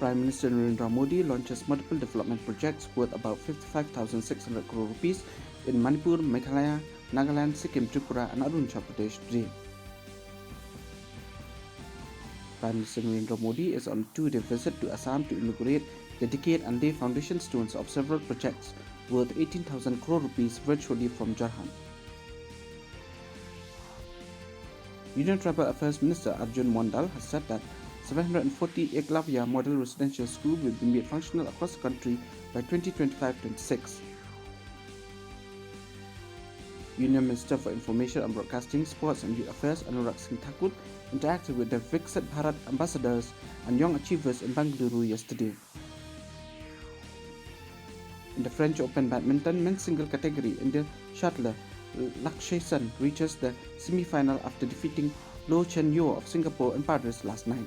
Prime Minister Narendra Modi launches multiple development projects worth about 55,600 crore rupees in Manipur, Meghalaya, Nagaland, Sikkim, Tripura and Arunachal Pradesh today. Prime Minister Narendra Modi is on a two-day visit to Assam to inaugurate, dedicate and lay foundation stones of several projects worth 18,000 crore rupees virtually from Jharkhand. Union Tribal Affairs Minister Arjun Mondal has said that 740 Eklavya Model Residential School will be made functional across the country by 2025-26. Union Minister for Information and Broadcasting, Sports and Youth Affairs Anurag Singh Thakur interacted with the Viksit Bharat ambassadors and young achievers in Bengaluru yesterday. In the French Open Badminton men's single category, Indian shuttler Lakshay Sen reaches the semi-final after defeating Lo Chen Yo of Singapore in Paris last night.